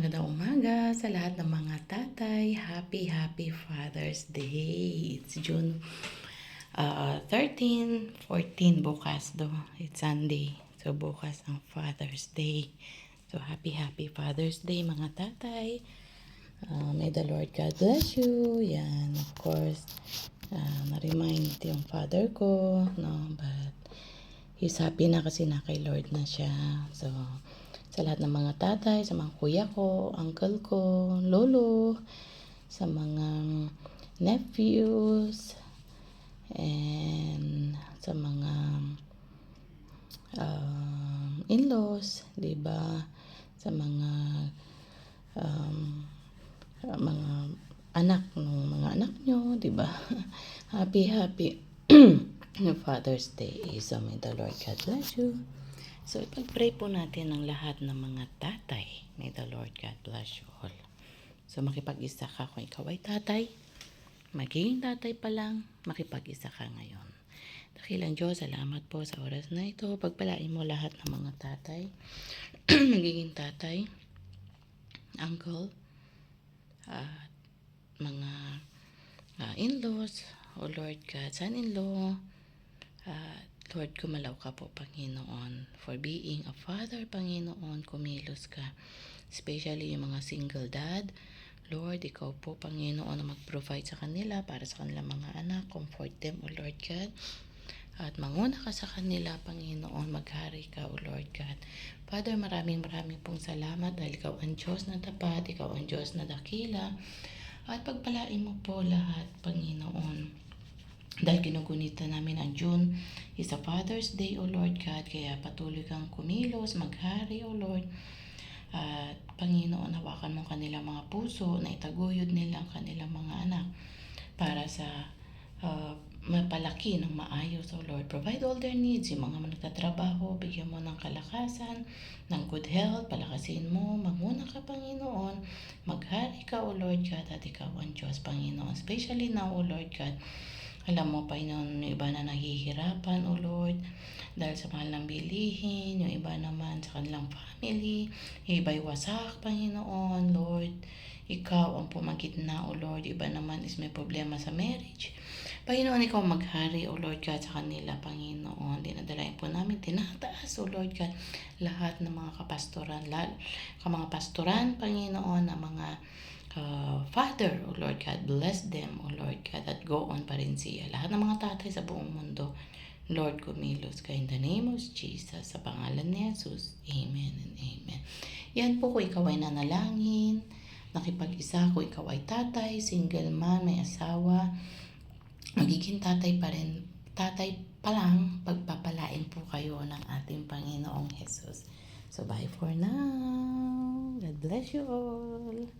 magandang umaga sa lahat ng mga tatay. Happy Father's Day. It's June 13, 14 bukas do. It's Sunday. So bukas ang Father's Day. So happy Father's Day mga tatay. May the Lord God bless you. Yan, of course. Na-remind yung father ko, no, but he's happy na kasi na kay Lord na siya. So, sa lahat ng mga tatay, sa mga kuya ko, uncle ko, lolo, sa mga nephews, and sa mga in-laws, diba? Sa mga mga anak ng mga anak nyo, diba? Happy Father's Day. So may the Lord God bless you. So ipag-pray po natin ang lahat ng mga tatay. May the Lord God bless you all. So makipag-isa ka kung ikaw ay tatay. Magiging tatay pa lang, makipag-isa ka ngayon. Dakilang Diyos, salamat po sa oras na ito. Pagpalain mo lahat ng mga tatay. Magiging tatay, uncle, at mga in-laws, o Lord God, son-in-law, Lord, kumalaw ka po, Panginoon, for being a father, Panginoon, kumilos ka. Especially yung mga single dad. Lord, ikaw po, Panginoon, na mag-provide sa kanila para sa kanilang mga anak. Comfort them, O Lord God. At manguna ka sa kanila, Panginoon, maghari ka, O Lord God. Father, maraming pong salamat dahil ikaw ang Diyos na tapat, ikaw ang Diyos na dakila. At pagpalain mo po lahat, Panginoon. Dahil ginugunita namin ang June is a Father's Day, O Lord God, kaya patuloy kang kumilos, maghari, O Lord. At Panginoon, hawakan mo kanilang mga puso na itaguyod nila ang kanilang mga anak para sa mapalaki ng maayos, O Lord. Provide all their needs. Yung mga nagtatrabaho, bigyan mo ng kalakasan, ng good health, palakasin mo. Magmuna ka, Panginoon. Maghari ka, O Lord God, at ikaw ang Diyos, Panginoon. Especially now, O Lord God, alam mo, Panginoon, yung iba na nahihirapan, O Lord, dahil sa mahal ng bilihin, yung iba naman sa kanilang family, yung iba'y wasak, Panginoon, Lord. Ikaw ang pumagitna, O Lord. Iba naman is may problema sa marriage. Panginoon, ikaw maghari, O Lord God, sa kanila, Panginoon. Dinadalayan po namin, tinataas, O Lord God, lahat ng mga kapastoran, mga pastoran, Panginoon, ng mga Father, O Lord God, bless them, O Lord God, at go on pa rin siya. Lahat ng mga tatay sa buong mundo, Lord, kumilos ka in the name of Jesus, sa pangalan ni Jesus. Amen and amen. Yan po kung ikaw ay nanalangin, nakipag-isa, kung ikaw ay tatay, single man, may asawa, magiging tatay pa rin, tatay pa lang, pagpapalain po kayo ng ating Panginoong Jesus. So bye for now. God bless you all.